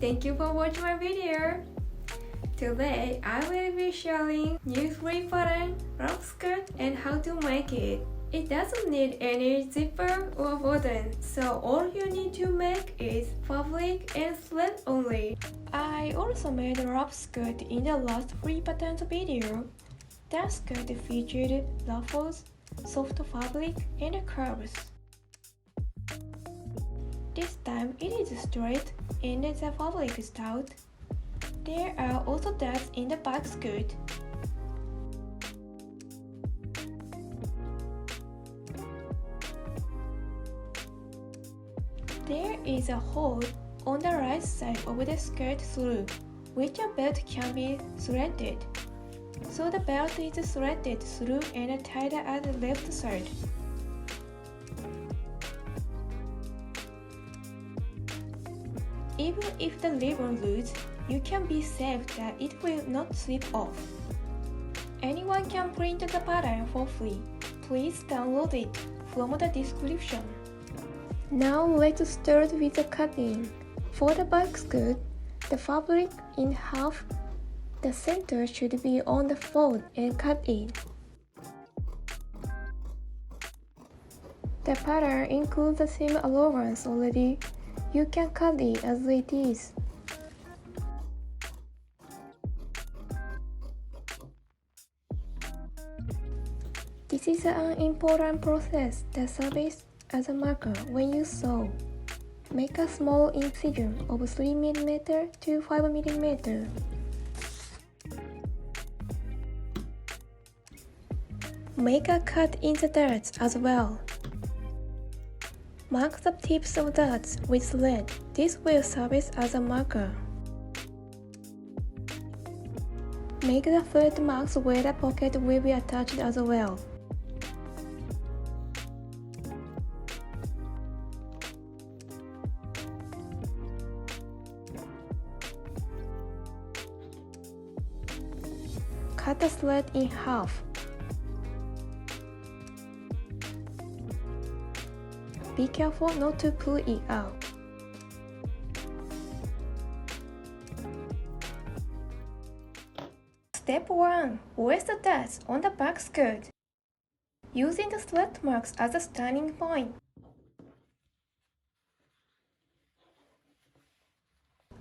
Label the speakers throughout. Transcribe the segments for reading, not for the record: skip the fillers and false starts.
Speaker 1: thank you for watching my video. Today I will be sharing new 3-button rope skirt and how to make it. It doesn't need any zipper or button, so all you need to make is fabric and thread only. I also made a rope skirt in the last 3 buttons video. That skirt featured ruffles, soft fabric, and curves. This time it is straight and the fabric is taut. There are also dots in the back skirt. There is a hole on the right side of the skirt through which a belt can be threaded. So the belt is threaded through and tied at the left side. Even if the ribbon loose, you can be safe that it will not slip off. Anyone can print the pattern for free. Please download it from the description. Now let's start with the cutting. For the back skirt, the fabric in half. The center should be on the fold and cut it. The pattern includes the seam allowance already. You can cut it as it is. This is an important process that serves as a marker when you sew. Make a small incision of 3 mm to 5 mm. Make a cut in the darts as well. Mark the tips of darts with thread. This will serve as a marker. Make the thread marks where the pocket will be attached as well. Cut the thread in half. Be careful not to pull it out. Step 1. Waste the dots on the back skirt, using the thread marks as a starting point.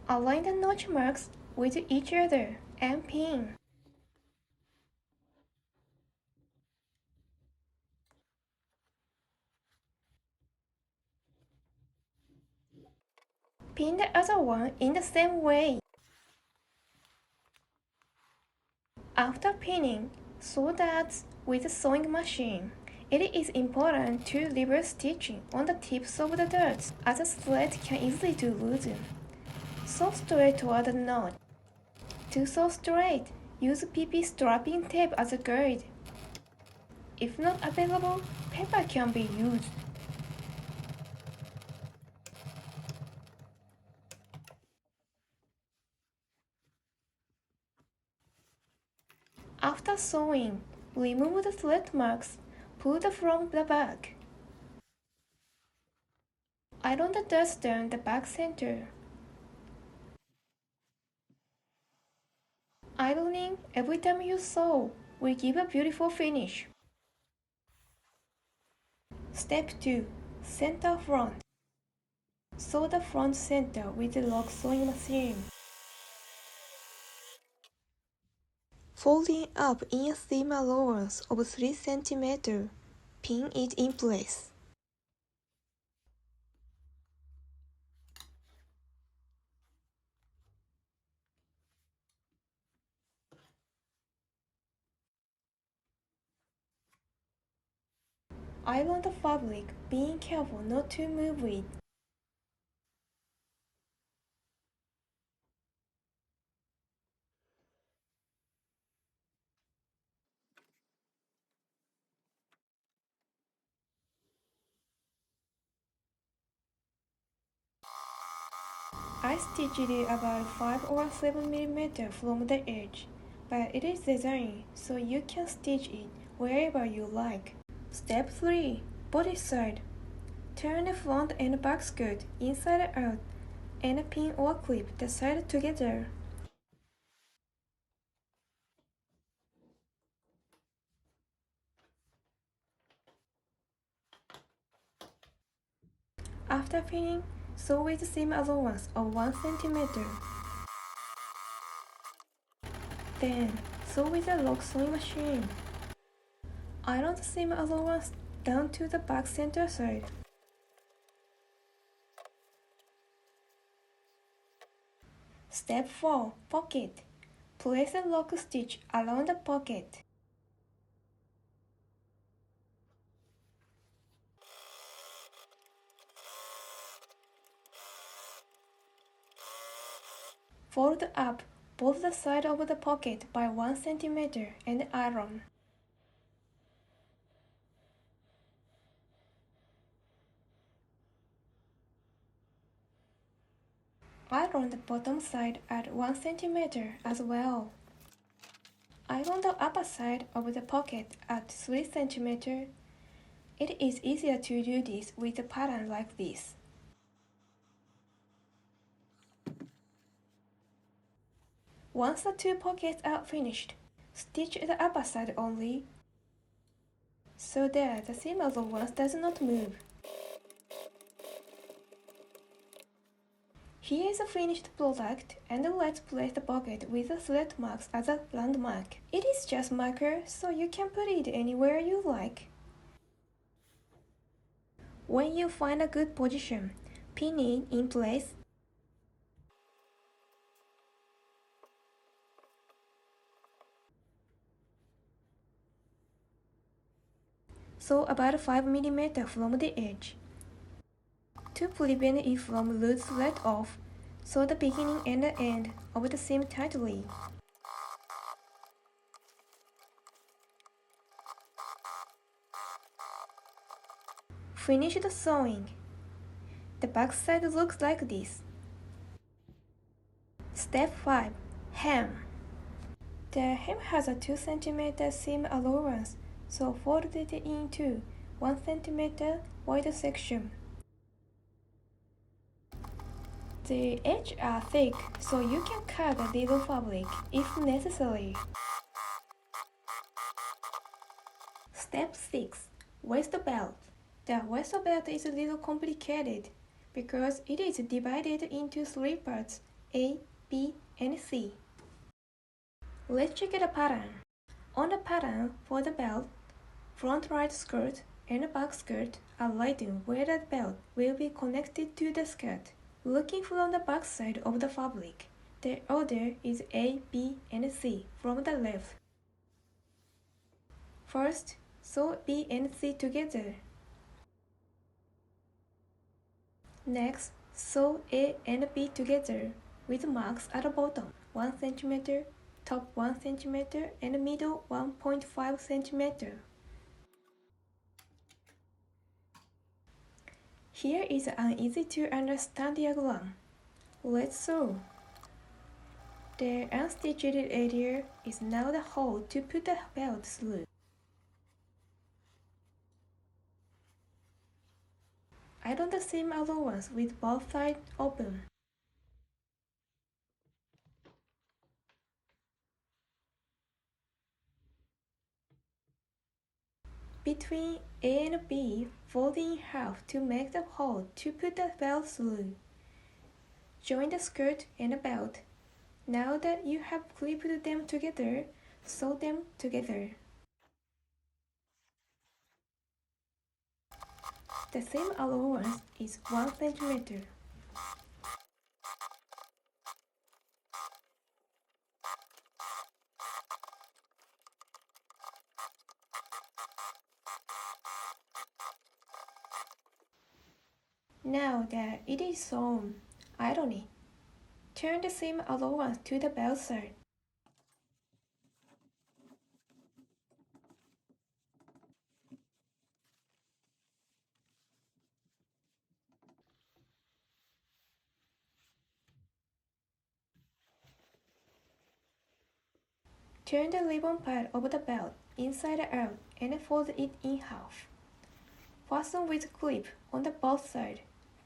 Speaker 1: Align the notch marks with each other and pin. Pin the other one in the same way. After pinning, sew dots with a sewing machine. It is important to reverse stitching on the tips of the dots, as the thread can easily loosen. Sew straight toward the knot. To sew straight, use PP strapping tape as a guide. If not available, paper can be used. After sewing, remove the thread marks, pull them from the back. Iron the dots down the back center. Ironing every time you sew will give a beautiful finish. Step 2. Center front. Sew the front center with the lock sewing machine. Folding up in a seam allowance of 3 cm, pin it in place. Iron the fabric, being careful not to move it. I stitched it about 5 or 7 mm from the edge, but it is designed so you can stitch it wherever you like. Step 3. Body side. Turn the front and back skirt inside out and pin or clip the side together. After pinning, sew with seam allowance of 1 cm. Then, sew with a lock sewing machine. Iron the seam allowance down to the back center side. Step 4. Pocket. Place a lock stitch around the pocket. Fold up both the sides of the pocket by 1 cm and iron. Iron the bottom side at 1 cm as well. Iron the upper side of the pocket at 3 cm. It is easier to do this with a pattern like this. Once the two pockets are finished, stitch the upper side only, so that the seam allowance does not move. Here is a finished product, and let's place the pocket with the thread marks as a landmark. It is just marker, so you can put it anywhere you like. When you find a good position, pin it in place. Sew about 5 mm from the edge. To prevent it from loose thread off, sew the beginning and the end of the seam tightly. Finish the sewing. The back side looks like this. Step 5. Hem. The hem has a 2 cm seam allowance, so fold it into 1 cm wide section. The edges are thick, so you can cut a little fabric if necessary. Step 6. Waist belt. The waist belt is a little complicated because it is divided into 3 parts, A, B, and C. Let's check the pattern. On the pattern for the belt, front right skirt and back skirt are written where the belt will be connected to the skirt. Looking from the back side of the fabric, the order is A, B, and C from the left. First, sew B and C together. Next, sew A and B together with marks at the bottom 1 cm, top 1 cm, and middle 1.5 cm. Here is an easy to understand diagram. Let's sew. The unstitched area is now the hole to put the belt through. Iron the seam allowance with both sides open. Between A and B, fold in half to make the hole to put the belt through. Join the skirt and the belt. Now that you have clipped them together, sew them together. The seam allowance is 1 cm. Now that it is sewn, iron it. Turn the seam allowance to the belt side. Turn the ribbon part of the belt inside out and fold it in half. Fasten with clip on the both sides,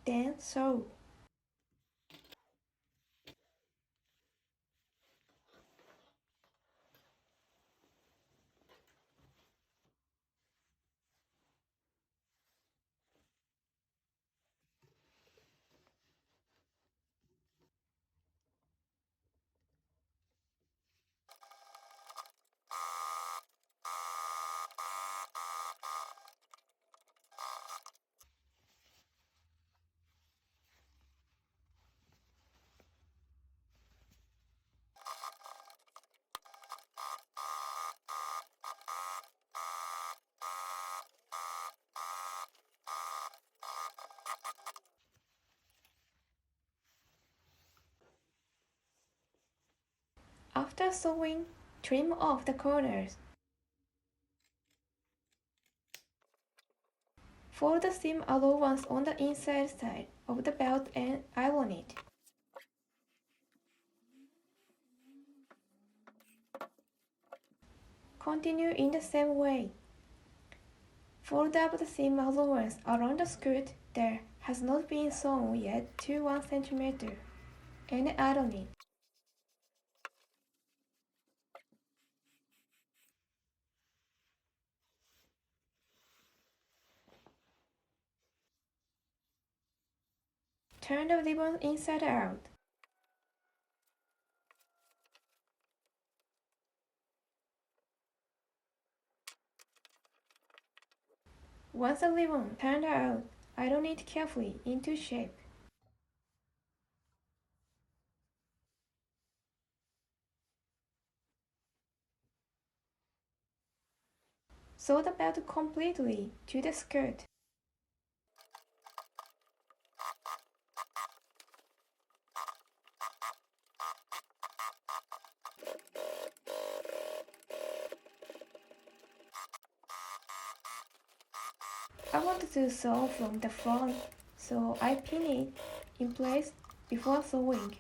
Speaker 1: then sew. After sewing, trim off the corners. Fold the seam allowance on the inside side of the belt and iron it. Continue in the same way. Fold up the seam allowance around the skirt that has not been sewn yet to 1 cm and iron it. Turn the ribbon inside out. Once the ribbon turned out, iron it carefully into shape. Sew the belt completely to the skirt. I wanted to sew from the front, so I pin it in place before sewing.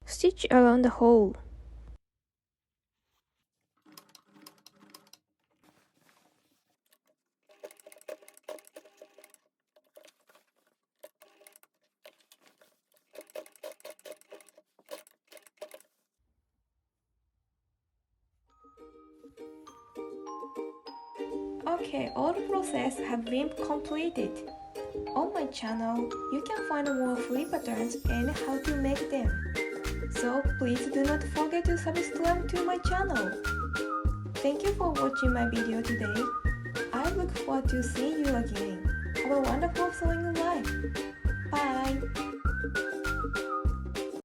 Speaker 1: Stitch around the hole. Okay, all the process have been completed. On my channel, you can find more free patterns and how to make them. So please do not forget to subscribe to my channel. Thank you for watching my video today. I look forward to seeing you again. Have a wonderful sewing life. Bye!